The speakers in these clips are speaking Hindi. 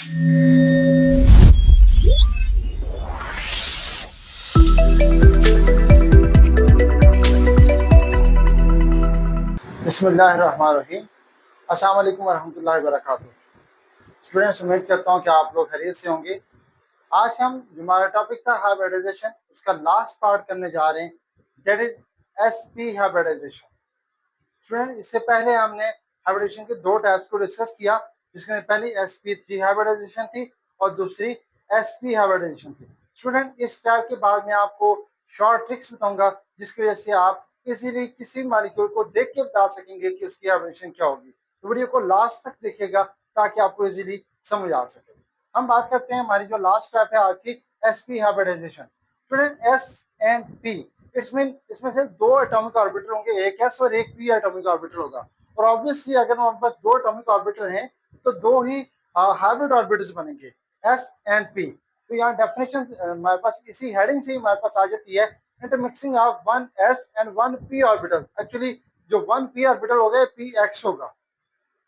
बिस्मिल्लाहिर्रहमानिर्रहीम। अस्सलाम वालेकुम वरहमतुल्लाहि वबरकातुहू। स्टूडेंट्स, उम्मीद करता हूँ कि आप लोग खैरियत से होंगे। आज हम जो हमारा टॉपिक था हाइब्रिडाइजेशन, उसका लास्ट पार्ट करने जा रहे हैं, that is sp hybridization. Student, इससे पहले हमने हाइब्रिडाइजेशन के दो टाइप्स को डिस्कस किया, जिसमें पहली sp3 हाइब्रिडाइजेशन थी और दूसरी sp हाइब्रिडाइजेशन थी। स्टूडेंट, इस टाइप के बाद मैं आपको शॉर्ट ट्रिक्स बताऊंगा, जिसकी वजह से आप इजीली किसी मॉलिक्यूल को देख के बता सकेंगे कि उसकी हाइब्रिडेशन क्या होगी। तो वीडियो को लास्ट तक देखिएगा ताकि आपको इजीली समझ आ सके। हम बात करते हैं हमारी जो लास्ट स्टेप है आज की, sp hybridization. Student, s and p, it's mean इसमें से दो एटॉमिक ऑर्बिटल होंगे, एक s और एक p एटॉमिक ऑर्बिटल होगा। और ऑब्वियसली अगर हमारे पास दो एटॉमिक ऑर्बिटल हैं तो दो ही हाइब्रिड ऑर्बिटल्स बनेंगे, s एंड p। तो यहाँ डेफिनेशन हमारे पास इसी हेडिंग से हमारे पास आ जाती है, intermixing of one s and one p orbital. Actually जो वन p ऑर्बिटल होगा px होगा।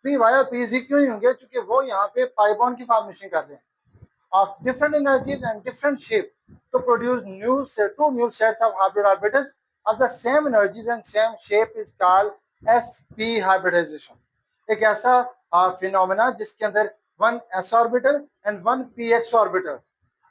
p y और p z क्यों नहीं होंगे? क्योंकि वो यहाँ पे पाई बॉन्ड की फॉर्मेशन कर रहे हैं of different energies and different shape to produce two new sets of hybrid orbitals of the same energies and same shape is called sp hybridization। एक ऐसा फिनोमेना जिसके अंदर one s orbital and one px orbital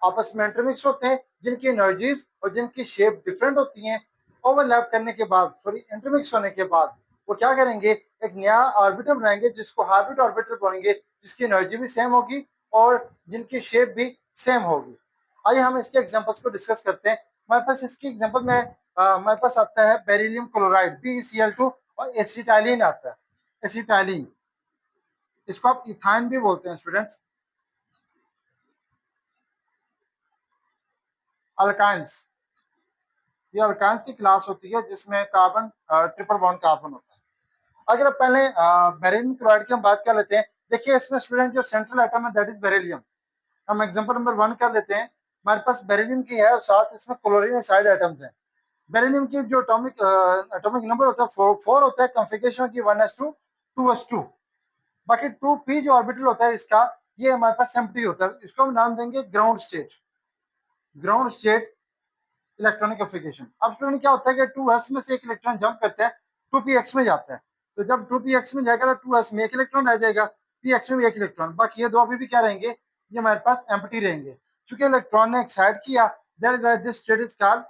आपस में इंटरमिक्स होते हैं, जिनकी एनर्जीज और जिनकी शेप डिफरेंट होती हैं। ओवरलैप करने के बाद, सॉरी इंटरमिक्स होने के बाद, वो क्या करेंगे, एक नया ऑर्बिटल बनाएंगे जिसको हाइब्रिड ऑर्बिटल बोलेंगे, जिसकी एनर्जी भी सेम होगी और जिनकी शेप भी सेम होगी। आइए हम इसके एग्जांपल्स को डिस्कस करते हैं। हमारे पास इसकी एग्जांपल में हमारे पास आता है बेरिलियम क्लोराइड BeCl2 और एसिटाइलिन आता है। एसिटाइलिन, इसको आप इथाइन भी बोलते हैं स्टूडेंट्स। अल्काइंस, ये अल्काइंस की क्लास होती है जिसमें कार्बन ट्रिपल बॉन्ड कार्बन होता है। अगर आप पहले बेरिलियम क्लोराइड की हम बात कर लेते हैं, देखिए इसमें स्टूडेंट जो सेंट्रल एटम है दैट इज बेरिलियम। हम एग्जांपल नंबर 1 कर लेते हैं। हमारे पास बेरिलियम की है और साथ इसमें क्लोरीन साइड एटम्स हैं। बेरिलियम की जो एटॉमिक नंबर होता है 4 होता है, कॉन्फ़िगरेशन की 1s2 2s2। बाकी 2p जो ऑर्बिटल होता है इसका, ये हमारे पास एम्प्टी होता है। इसको हम नाम देंगे ground state, ground state electronic configuration. अब स्टूडेंट क्या होता है कि 2s में से एक इलेक्ट्रॉन जंप करता है, 2px में जाता है। तो जब 2px में जाएगा तो 2s में एक इलेक्ट्रॉन रह जाएगा, px में भी एक इलेक्ट्रॉन, बाकी ये दो अभी भी क्या रहेंगे, ये हमारे पास एम्प्टी रहेंगे। चूंकि इलेक्ट्रॉन ने एक्साइट किया, that is why this state is called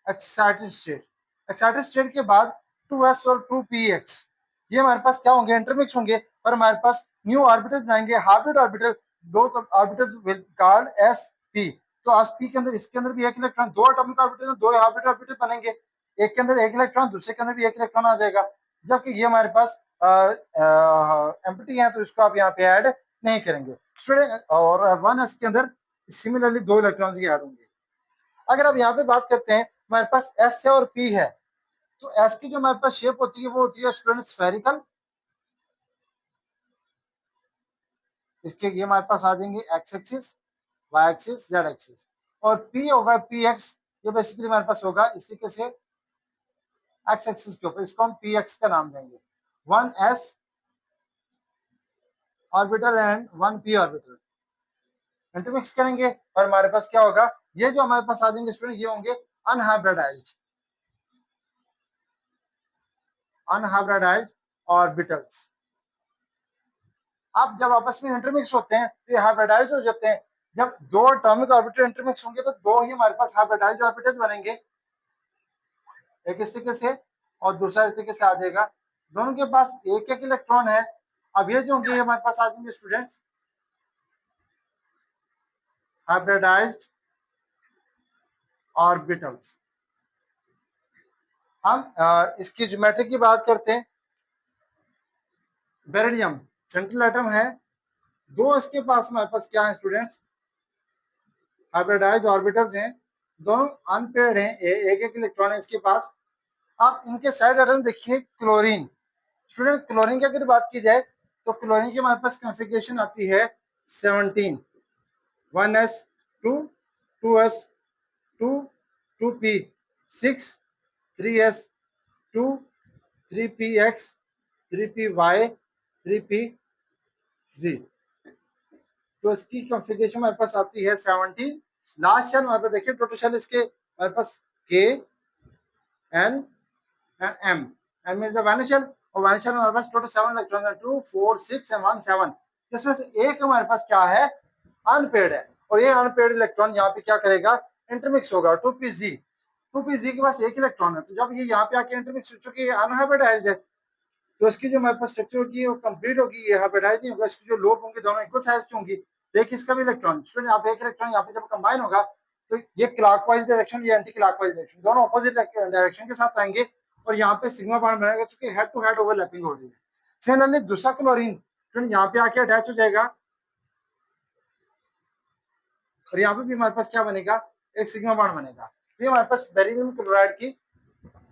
excited state. Excited state के बाद 2s और 2px ये हमारे पास क्या होंगे, इंटरमिक्स होंगे और हमारे पास न्यू ऑर्बिटल बनाएंगे, हाइब्रिड ऑर्बिटल। दो ऑर्बिटल्स विल कॉल्ड sp। तो sp के अंदर, इसके अंदर भी एक इलेक्ट्रॉन, दो एटॉमिक ऑर्बिटल, दो हाइब्रिड ऑर्बिटल बनेंगे। एक के अंदर एक इलेक्ट्रॉन, दूसरे के अंदर भी एक इलेक्ट्रॉन आ जाएगा। जबकि ये हमारे पास एम्प्टी है तो इसको आप यहाँ पे ऐड नहीं करेंगे स्टूडेंट। और 1s के अंदर सिमिलरली दो इलेक्ट्रॉन ही ऐड होंगे। अगर आप यहाँ पे बात करते हैं, हमारे पास s है और p है, तो s की जो हमारे पास शेप होती है वो होती है स्टूडेंट स्फेरिकल। इसके ये हमारे पास आ जाएंगे x axis, y axis, z axis. और p होगा px, ये बेसिकली हमारे पास होगा इस तरीके से x एक्सिस के ऊपर, इसको हम px का नाम देंगे। 1s orbital and 1p orbital intermix करेंगे और हमारे पास क्या होगा, ये जो हमारे पास आ जाएंगे स्टूडेंट, ये होंगे अनहाइब्रिडाइज्ड, अनहाइब्रिडाइज्ड ऑर्बिटल्स। अब जब आपस में इंटरमिक्स होते हैं तो ये हाइब्रिडाइज हो जाते हैं। जब दो एटॉमिक ऑर्बिटल इंटरमिक्स होंगे तो दो ही हमारे पास हाइब्रिडाइज्ड ऑर्बिटल्स बनेंगे, एक इस तरीके से और दूसरा इस तरीके से आ जाएगा। दोनों के पास एक एक इलेक्ट्रॉन है। अब ये जो होंगे हमारे पास आ जाएंगे स्टूडेंट्स हाइब्रिडाइज्ड ऑर्बिटल्स। हम इसकी ज्योमेट्री की बात करते हैं। बेरिलियम सेंट्रल एटम है, दो इसके पास हमारे पास क्या है स्टूडेंट्स, हाइब्रिडाइज्ड ऑर्बिटल्स हैं, दोनों अनपेयर्ड हैं, एक एक इलेक्ट्रॉन है इसके पास। आप इनके साइड एटम देखिए, क्लोरीन। स्टूडेंट, क्लोरीन की अगर बात की जाए तो क्लोरीन की हमारे पास कॉन्फ़िगरेशन आती है 17, 1s2 2s2 2p6 3s2 3px 3py 3pz। तो इसकी कॉन्फ़िगरेशन हमारे पास आती है 17। लास्ट शेल हमारे पास देखिए टोटल शेल इसके हमारे पास K L and M is the valence shell और वैलेंस शेल में हमारे पास टोटल 7 इलेक्ट्रॉन है 2 4 6 एंड 1 7 जिसमें से एक हमारे पास क्या है अनपेयर्ड है और ये अनपेयर्ड इलेक्ट्रॉन यहाँ पे क्या करेगा इंटरमिक्स होगा 2pz 2pz के पास एक इलेक्ट्रॉन है तो जब ये यहाँ पे आके इंटरमिक्स चूंकि अनहाइब्रिडाइज्ड है तो इसकी जो हमारे पास स्ट्रक्चर होगी वो कंप्लीट होगी ये हाइब्रिडाइज नहीं होगा इसकी जो लोब होंगी दोनों इक्वल साइज की होंगी तो एक इसका भी इलेक्ट्रॉन स्टूडेंट यहाँ पे एक इलेक्ट्रॉन यहाँ पे जब कंबाइन होगा तो ये क्लॉकवाइज डायरेक्शन ये एंटी क्लॉकवाइज डायरेक्शन दोनों ऑपोजिट डायरेक्शन के साथ आएंगे और यहाँ पे सिग्मा बॉन्ड बनेगा क्योंकि हेड टू हेड ओवरलैपिंग हो रही है सिमिलरली दूसरा क्लोरीन स्टूडेंट यहाँ पे आके अटैच हो जाएगा और यहाँ पे भी हमारे पास क्या बनेगा एक सिग्मा बॉन्ड बनेगा तो ये हमारे पास बेरिलियम क्लोराइड की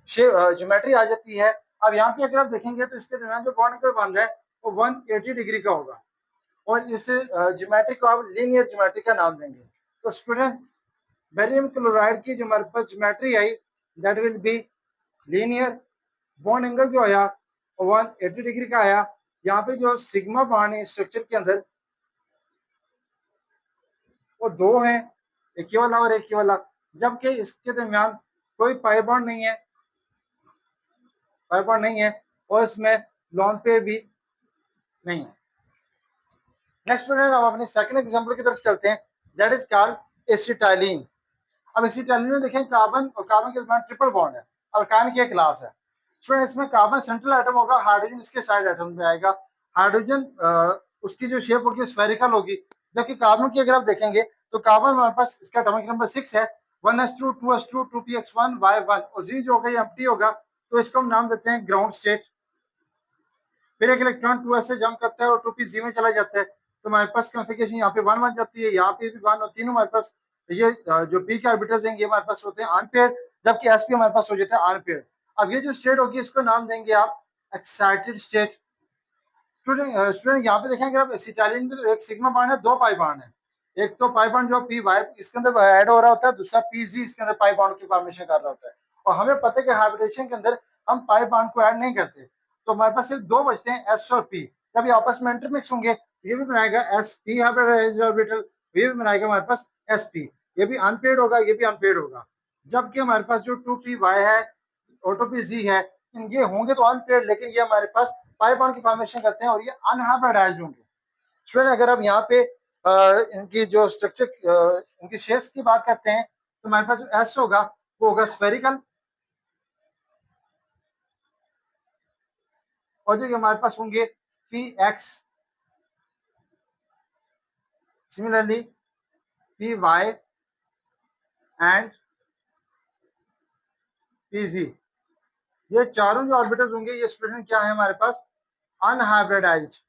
ज्योमेट्री आ जाती है अब यहाँ पे अगर आप देखेंगे तो इसके दरमियान जो बॉन्ड अंकल बन रहा है वो 180 डिग्री का होगा और इस ज्योमेट्री को आप लीनियर ज्योमेट्री का नाम देंगे तो स्टूडेंट्स बेरियम क्लोराइड की जो हमारे पास ज्योमेट्री आई that will be linear bond angle जो आया 180 डिग्री का आया यहाँ पे जो सिग्मा बॉन्ड है स्ट्रक्चर के अंदर वो दो हैं एक ही वाला और एक ही वाला जबकि इसके दरमियान कोई पाई बॉन्ड नहीं है और इसमें लॉन पे भी नहीं है नेक्स्ट स्टूडेंट हम अपने सेकंड एग्जांपल की तरफ चलते हैं दैट इज कॉल्ड एसिटाइलिन अब एसिटाइलिन में देखें कार्बन और कार्बन के दरमियान ट्रिपल बॉन्ड है अल्कान की एक क्लास है स्टूडेंट इसमें कार्बन सेंट्रल एटम होगा हाइड्रोजन इसके साइड एटम में आएगा हाइड्रोजन उसकी जो शेप होगी स्फेरिकल होगी जबकि कार्बन की अगर आप देखेंगे तो कार्बन हमारे पास इसका एटॉमिक नंबर 6 है 1s2 2s2 2px1 y1 और Z जो होगा ये एम्प्टी होगा तो इसको हम नाम देते हैं ग्राउंड स्टेट फिर एक इलेक्ट्रॉन 2s से जंप करता है और 2p में चला जाता है तो हमारे पास कॉन्फ़िगरेशन यहाँ पे 1 बन जाती है यहाँ पे भी 1 और तीनों हमारे पास ये जो p के ऑर्बिटल्स हैं ये हमारे पास होते हैं अनपेयर्ड जबकि sp हमारे पास हो जाता है अनपेयर्ड अब ये जो स्टेट होगी इसको नाम देंगे आप एक्साइटेड स्टेट स्टूडेंट यहाँ पे देखेंगे आप एसिटाइलिन में तो एक सिग्मा बॉन्ड है दो पाई बॉन्ड है एक तो पाई बॉन्ड जो पी वाई इसके अंदर ऐड हो रहा होता है दूसरा पीजी इसके अंदर पाई बॉन्ड की फॉर्मेशन कर रहा होता है और हमें पता है कि हाइब्रिडेशन के अंदर हम पाई बॉन्ड को ऐड नहीं करते तो हमारे पास सिर्फ दो बचते हैं एस और पी जब ये आपस में इंटरमिक्स होंगे तो ये भी बनाएगा एस पी हाइब्रिडाइज्ड ऑर्बिटल ये भी बनाएगा हमारे पास एस पी ये भी अनपेयर्ड होगा ये भी अनपेयर्ड होगा जबकि हमारे पास जो 2p है और 2pz है ये होंगे तो अनपेयर्ड लेकिन ये हमारे पास पाई बॉन्ड की फॉर्मेशन करते हैं और ये अनहाइब्रिडाइज्ड होंगे स्टूडेंट अगर आप यहाँ पे इनकी जो स्ट्रक्चर इनकी शेप्स की बात करते हैं तो हमारे पास जो एस होगा वो होगा स्फेरिकल और जो हमारे पास होंगे p x similarly p y and p z ये चारों जो ऑर्बिटल्स होंगे ये स्टूडेंट क्या है हमारे पास अनहाइब्रिडाइज्ड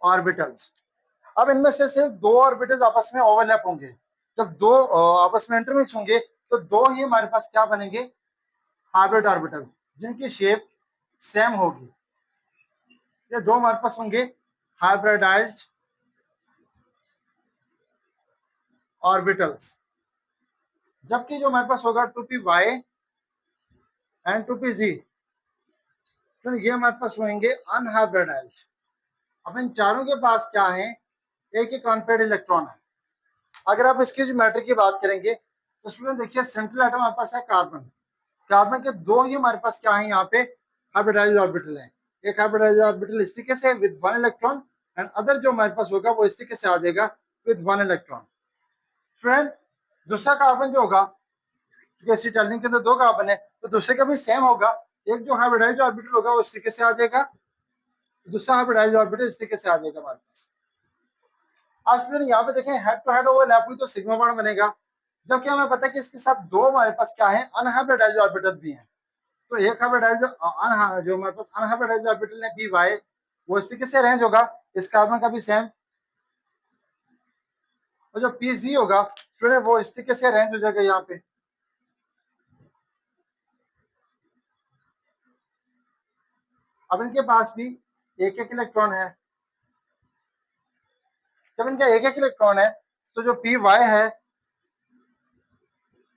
ऑर्बिटल्स अब इनमें से सिर्फ दो ऑर्बिटल्स आपस में ओवरलैप होंगे जब दो आपस में इंटरमिक्स होंगे तो दो ही हमारे पास क्या बनेंगे हाइब्रिड ऑर्बिटल जिनकी शेप सेम होगी ये दो हमारे पास होंगे हाइब्रिडाइज्ड ऑर्बिटल्स जबकि जो हमारे पास होगा 2py एंड 2pz तो ये हमारे पास होंगे अनहाइब्रिडाइज्ड अब इन चारों के पास क्या है एक ही अनपेयर्ड इलेक्ट्रॉन है अगर आप इसकी ज्योमेट्री की बात करेंगे तो स्टूडेंट देखिए सेंट्रल एटम हमारे पास है कार्बन कार्बन के दो ही हमारे पास क्या है यहाँ पे हाइब्रिडाइज्ड ऑर्बिटल है एक हाइब्रिडाइज्ड ऑर्बिटल इस तरीके से विद 1 इलेक्ट्रॉन एंड अदर जो हमारे पास होगा वो इस तरीके से आ जाएगा विद 1 इलेक्ट्रॉन स्टूडेंट दूसरा कार्बन जो होगा क्योंकि एसिटाइलिन के अंदर दो कार्बन है तो दूसरे का भी सेम होगा एक जो हाइब्रिडाइज्ड ऑर्बिटल होगा वो इस तरीके से आ जाएगा दूसरा हाइब्रिडाइज्ड ऑर्बिटल इस तरीके से आ जाएगा हमारे पास आज स्टूडेंट यहाँ पे देखें हेड टू हेड ओवरलैप हुई तो सिग्मा बॉन्ड बनेगा जबकि हमें पता है कि इसके साथ दो हमारे पास क्या है अनहाइब्रिडाइज्ड ऑर्बिटल भी हैं तो एक हाइब्रिडाइज्ड जो हमारे पास अनहाइब्रिडाइज्ड ऑर्बिटल है पी वाई वो इस तरीके से अरेंज होगा इस कार्बन का भी सेम और जो पी जी होगा स्टूडेंट वो इस तरीके से अरेंज हो जाएगा यहाँ पे अब इनके पास भी एक एक इलेक्ट्रॉन है जब इनका एक एक इलेक्ट्रॉन है तो जो पी वाई है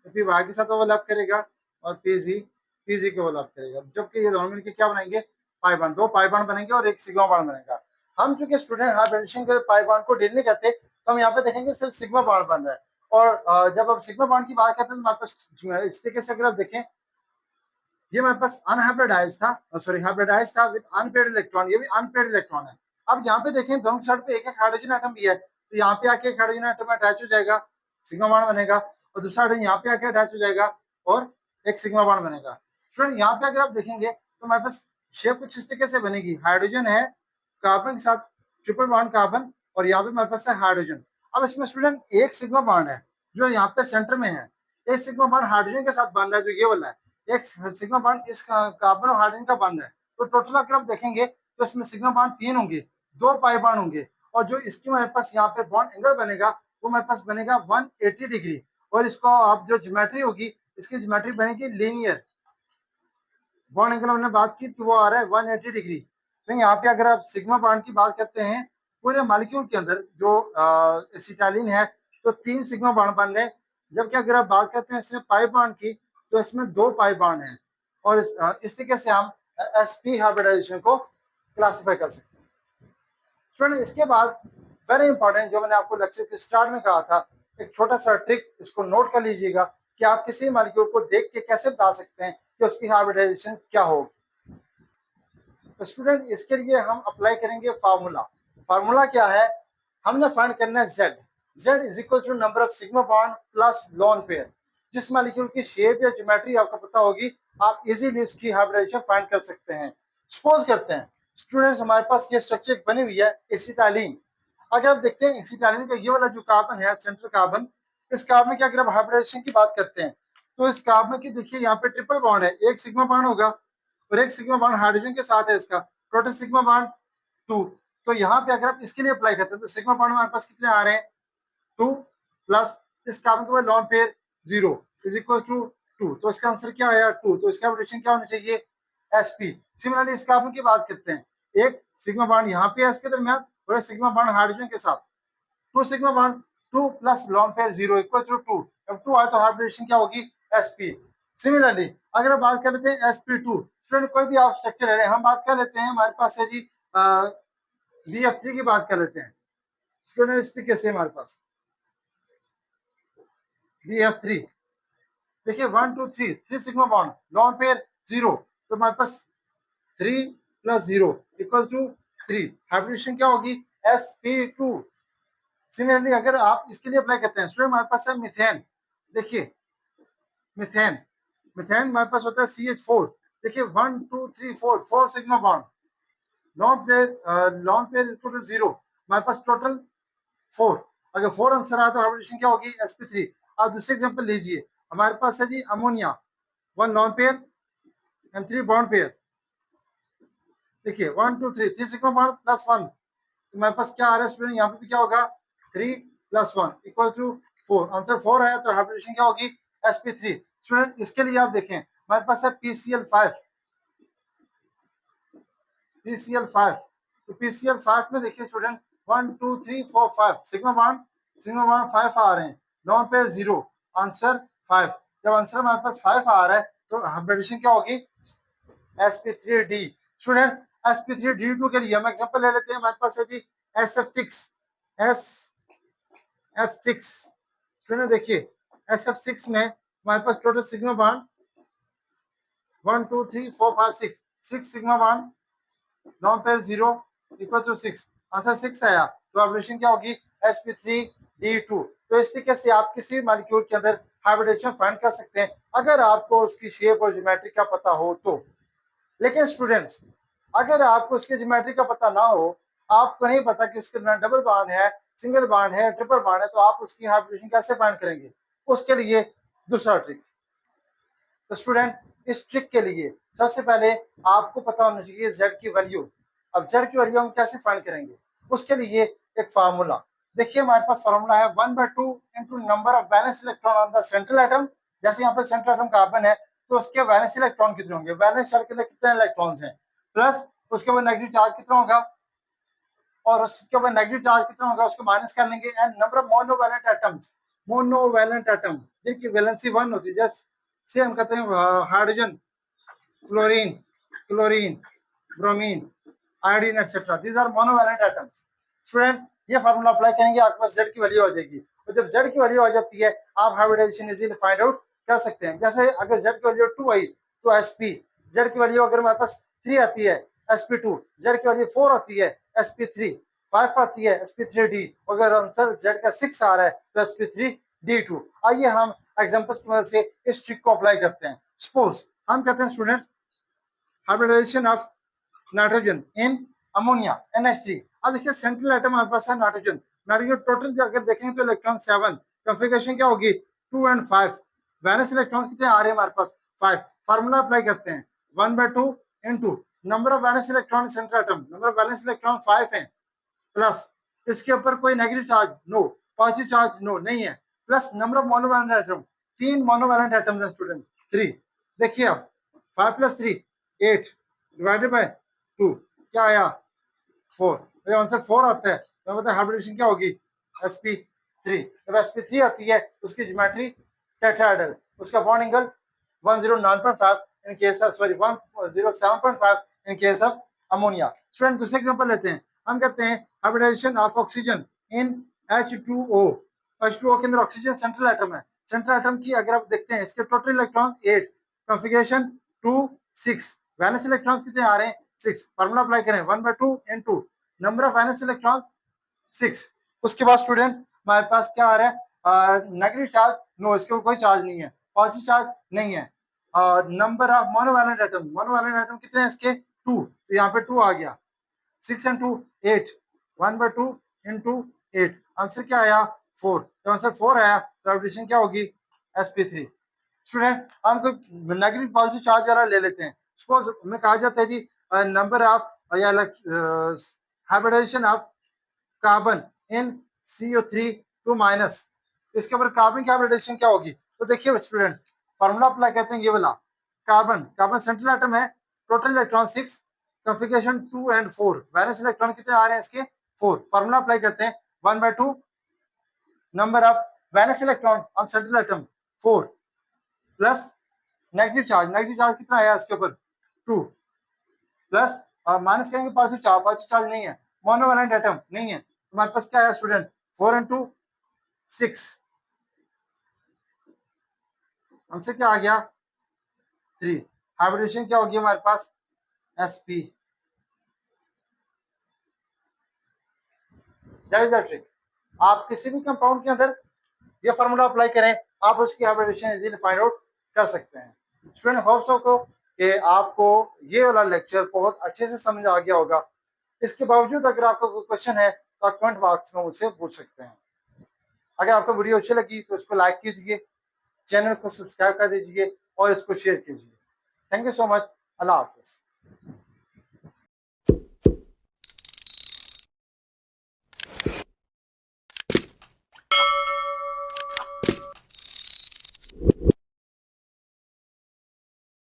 तो पी वाई के साथ ओवरलैप करेगा और पी जी को ओवरलैप करेगा जबकि ये दोनों मिलकर क्या बनाएंगे पाई बॉन्ड, 2 पाई बॉन्ड बनेंगे और 1 सिग्मा बॉन्ड बनेगा। हम चूंकि स्टूडेंट हाइब्रिडेशन के पाई बॉन्ड को डील नहीं करते, तो हम यहाँ पे देखेंगे सिर्फ सिग्मा बॉन्ड बन रहा है। और जब हम सिग्मा बॉन्ड की बात करते हैं तो हमारे पास इस तरीके से अगर आप देखें, ये हमारे पास अनहाइब्रिडाइज था, सॉरी हाइब्रिडाइज था विद अनपेयर्ड इलेक्ट्रॉन, ये भी अनपेयर्ड इलेक्ट्रॉन है। अब यहाँ पे देखें दोनों साइड पे एक एक हाइड्रोजन एटम भी है, तो यहाँ पे आके एक हाइड्रोजन एटम अटैच हो जाएगा, सिग्मा बॉन्ड बनेगा, और दूसरा हाइड्रोजन यहाँ पे आके अटैच हो जाएगा और एक सिग्मा बॉन्ड बनेगा। स्टूडेंट यहाँ पे अगर आप देखेंगे तो हमारे पास शेप कुछ इस तरीके से बनेगी, हाइड्रोजन है कार्बन के साथ ट्रिपल बॉन्ड कार्बन, और यहाँ पे हमारे पास है हाइड्रोजन। अब इसमें स्टूडेंट एक सिग्मा बॉन्ड है जो यहाँ पे सेंटर में है, एक सिग्मा बॉन्ड हाइड्रोजन के साथ बन रहा है जो ये वाला है, एक सिग्मा बॉन्ड इस कार्बन और हाइड्रोजन का बन रहा है। तो टोटल अगर आप देखेंगे तो इसमें सिग्मा बॉन्ड 3 होंगे, 2 पाई बॉन्ड होंगे, और जो इसकी हमारे पास यहाँ पे बॉन्ड एंगल बनेगा वो हमारे पास बनेगा 180 डिग्री, और इसको आप जो ज्योमेट्री होगी इसकी ज्योमेट्री बनेगी लीनियर। बॉन्ड एंगल हमने बात की तो वो आ रहा है 180 डिग्री। तो यहाँ पे अगर आप सिग्मा बॉन्ड की बात करते हैं पूरे मॉलिक्यूल के अंदर जो एसिटाइलिन है तो 3 सिग्मा बॉन्ड बन रहे हैं, जबकि अगर आप बात करते हैं इसमें पाई बॉन्ड की तो इसमें 2 पाई बॉन्ड हैं, और इस तरीके से हम sp हाइब्रिडाइजेशन को क्लासिफाई कर सकते हैं। स्टूडेंट इसके बाद वेरी इंपॉर्टेंट जो मैंने आपको लेक्चर के स्टार्ट में कहा था, एक छोटा सा ट्रिक, इसको नोट कर लीजिएगा कि आप किसी मॉलिक्यूल को देख के कैसे बता सकते हैं कि उसकी हाइब्रिडाइजेशन क्या होगी। तो स्टूडेंट इसके लिए हम अप्लाई करेंगे फार्मूला। फार्मूला क्या है, हमने फाइंड करना है z, z is equal to number of sigma bond plus lone pair. जिस मॉलिक्यूल की शेप या ज्योमेट्री आपको पता होगी आप इजीली उसकी हाइब्रिडाइजेशन फाइंड कर सकते हैं। सपोज करते हैं स्टूडेंट्स हमारे पास ये स्ट्रक्चर बनी हुई है एसिटाइलिन। अगर आप देखते हैं एसिटाइलिन का ये वाला जो कार्बन है सेंट्रल कार्बन, इस कार्बन की अगर आप हाइब्रिडाइजेशन की बात करते हैं तो इस कार्बन की देखिए यहाँ पे ट्रिपल बॉन्ड है, एक सिग्मा बॉन्ड होगा और एक सिग्मा बॉन्ड हाइड्रोजन के साथ है, इसका टोटल सिग्मा बॉन्ड 2। तो यहाँ पे अगर आप इसके लिए अप्लाई करते हैं तो सिग्मा बॉन्ड हमारे पास कितने आ रहे हैं 2 प्लस इस कार्बन के बाद lone pair 0 is equal to 2, तो इसका आंसर क्या आया 2, तो इसका हाइब्रिडेशन क्या होना चाहिए sp। सिमिलरली इस कार्बन की बात करते हैं, एक सिग्मा बॉन्ड यहाँ पे है इसके दरमियान और एक सिग्मा बॉन्ड हाइड्रोजन के साथ, 2 sigma bond 2 plus lone pair 0 equal to 2, अब 2 आए तो हाइब्रिडेशन क्या होगी sp। सिमिलरली अगर हम बात कर लेते हैं sp2, स्टूडेंट कोई भी आप स्ट्रक्चर ले रहे हैं, हम बात कर लेते हैं हमारे पास है जी BF3 की बात कर लेते हैं स्टूडेंट, इस तरीके से हमारे पास BF3 देखिए 1 2 3 3 सिग्मा बॉन्ड लॉन पेयर 0, तो हमारे पास 3 प्लस 0 इक्वल टू 3, हाइब्रिडेशन क्या होगी sp2। सिमिलरली अगर आप इसके लिए अप्लाई करते हैं स्टूडेंट हमारे पास है मीथेन, देखिए मीथेन, मीथेन हमारे पास होता है CH4, देखिए 1 2 3 4 4 sigma bond lone pair equal to 0, हमारे पास टोटल 4, अगर 4 आंसर आया तो हाइब्रिडेशन क्या होगी sp3। अब दूसरे एग्जांपल लीजिए, हमारे पास है जी ammonia, 1 lone pair and 3 bond pair, देखिए 1 2 3 3 सिग्मा बॉन्ड प्लस 1, तो हमारे पास क्या आ रहा है स्टूडेंट यहाँ पे भी क्या होगा 3 प्लस 1 इक्वल टू 4, आंसर 4 है तो हाइब्रिडेशन क्या होगी sp3। स्टूडेंट इसके लिए आप देखें हमारे पास है PCl5, PCl5, तो PCl5 में देखिए स्टूडेंट 1 2 3 4 5 सिग्मा बॉन्ड 5 आ रहे हैं, लॉन पेयर 0, आंसर 5। जब आंसर हमारे पास 5 आ रहा है तो हाइब्रिडेशन क्या होगी sp3d। स्टूडेंट sp3d2 के लिए हम एग्जांपल ले लेते हैं, हमारे पास है जी sf6 स्टूडेंट देखिए sf6 में हमारे पास total sigma bond 1 2 3 4 5 6 6 sigma bond lone pair 0 equal to 6, answer 6 आया तो हाइब्रिडेशन क्या होगी sp3d2। तो इस तरीके से आप किसी मॉलिक्यूल के अंदर हाइब्रिडेशन फाइंड कर सकते हैं अगर आपको उसकी शेप और ज्योमेट्री का पता हो तो। लेकिन स्टूडेंट्स अगर आपको उसकी ज्योमेट्री का पता ना हो, आपको नहीं पता कि उसके अंदर डबल बॉन्ड है, सिंगल बॉन्ड है, ट्रिपल बॉन्ड है, तो आप उसकी हाइब्रिडेशन कैसे फाइंड करेंगे, उसके लिए दूसरा ट्रिक। तो स्टूडेंट इस ट्रिक के लिए सबसे पहले आपको पता होना चाहिए z की वैल्यू। अब z की वैल्यू हम कैसे फाइंड करेंगे, उसके लिए एक फार्मूला, देखिए हमारे पास फार्मूला है 1/2 into number of valence electron on the central atom. जैसे यहाँ पर सेंट्रल एटम कार्बन है तो उसके वैलेंस इलेक्ट्रॉन कितने होंगे, वैलेंस शेल के अंदर कितने इलेक्ट्रॉन्स हैं, प्लस उसके बाद नेगेटिव चार्ज कितना होगा और उसके बाद नेगेटिव चार्ज कितना होगा उसको माइनस कर लेंगे, and number of monovalent atoms, monovalent atom जिनकी वैलेंसी 1 होती है, जैसे हम कहते हैं hydrogen, fluorine, chlorine, bromine, iodine etcetera, these are monovalent atoms. Student ये फार्मूला अप्लाई करेंगे, आपके पास Z की वैल्यू आ जाएगी, और जब Z की वैल्यू आ जाती है आप हाइब्रिडाइजेशन इजीली फाइंड आउट कर सकते हैं। जैसे अगर Z की वैल्यू 2 आई तो sp, Z की वैल्यू अगर हमारे पास 3 आती है sp2, Z की वैल्यू 4 आती है sp3, 5 आती है sp3d, अगर आंसर Z का 6 आ रहा है तो sp3d2। आइए हम एग्जांपल्स की मदद से इस ट्रिक को अप्लाई करते हैं। सपोज हम कहते हैं students hybridization of nitrogen in ammonia NH3। अब देखिए सेंट्रल एटम हमारे पास है नाइट्रोजन, नाइट्रोजन टोटल अगर देखेंगे तो इलेक्ट्रॉन 7, कॉन्फ़िगरेशन क्या होगी 2 and 5, वैलेंस इलेक्ट्रॉन्स कितने आ रहे हैं हमारे पास 5। फार्मूला अप्लाई करते हैं 1/2 into number of valence electron central atom, number of valence electron 5 है, प्लस इसके ऊपर कोई negative charge no, positive charge no नहीं है, plus number of monovalent atom, 3 monovalent atoms हैं स्टूडेंट्स 3। देखिए अब 5 + 3 8 डिवाइडेड बाय 2 क्या आया 4, तो आंसर 4 आता है। तो मतलब हाइब्रिडेशन क्या होगी sp3। जब sp3 आती है उसकी ज्योमेट्री टेट्राहेड्रल, उसका bond angle 109.5 in case of 107.5 in case of ammonia. Student दूसरे एग्जांपल लेते हैं, हम कहते हैं hybridisation of oxygen in H2O। H2O के अंदर ऑक्सीजन सेंट्रल एटम है, सेंट्रल एटम की अगर आप देखते हैं इसके total electron 8, configuration 2 6, valence electrons कितने आ रहे हैं 6। फार्मूला अप्लाई करें 1/2 into number of valence electrons 6। उसके बाद स्टूडेंट्स हमारे पास क्या आ रहा है नेगेटिव चार्ज नो, इसके ऊपर कोई चार्ज नहीं है, पॉजिटिव चार्ज नहीं है। Number of monovalent atom, monovalent atom कितने हैं इसके 2, तो यहाँ पे 2 आ गया, 6 and 2 8, 1/2 इनटू 8, आंसर क्या आया 4। तो आंसर 4 आया तो हाइब्रिडेशन क्या होगी sp3। स्टूडेंट हम कोई नेगेटिव पॉजिटिव चार्ज वाला ले लेते हैं। सपोज हमें कहा जाता है जी नंबर ऑफ या hybridization of carbon in CO3 two minus, इसके ऊपर कार्बन की हाइब्रिडाइजेशन क्या होगी। तो देखिए स्टूडेंट्स फार्मूला अप्लाई करते हैं ये वाला, कार्बन, कार्बन सेंट्रल एटम है, total electron 6, configuration 2 and 4, valence electron कितने आ रहे हैं इसके 4। फार्मूला अप्लाई करते हैं 1/2 number of valence electron on central atom 4, plus negative charge कितना आया इसके ऊपर 2, प्लस माइनस करेंगे पॉजिटिव चार्ज नहीं है, मोनोवैलेंट एटम नहीं है, हमारे पास क्या है स्टूडेंट 4 and 2 6, आंसर क्या आ गया 3। हाइब्रिडेशन क्या होगी हमारे पास sp। That is the trick. आप किसी भी कंपाउंड के अंदर ये फार्मूला अप्लाई करें, आप उसकी हाइब्रिडेशन इजीली फाइंड आउट कर सकते हैं। स्टूडेंट होप सो को कि आपको ये वाला लेक्चर बहुत अच्छे से समझ आ गया होगा। इसके बावजूद अगर आपका कोई क्वेश्चन है तो आप कमेंट बॉक्स में मुझसे पूछ सकते हैं। अगर आपको वीडियो अच्छी लगी तो इसको लाइक कीजिए, चैनल को सब्सक्राइब कर दीजिए और इसको शेयर कीजिए। Thank you so much. Allah Hafiz.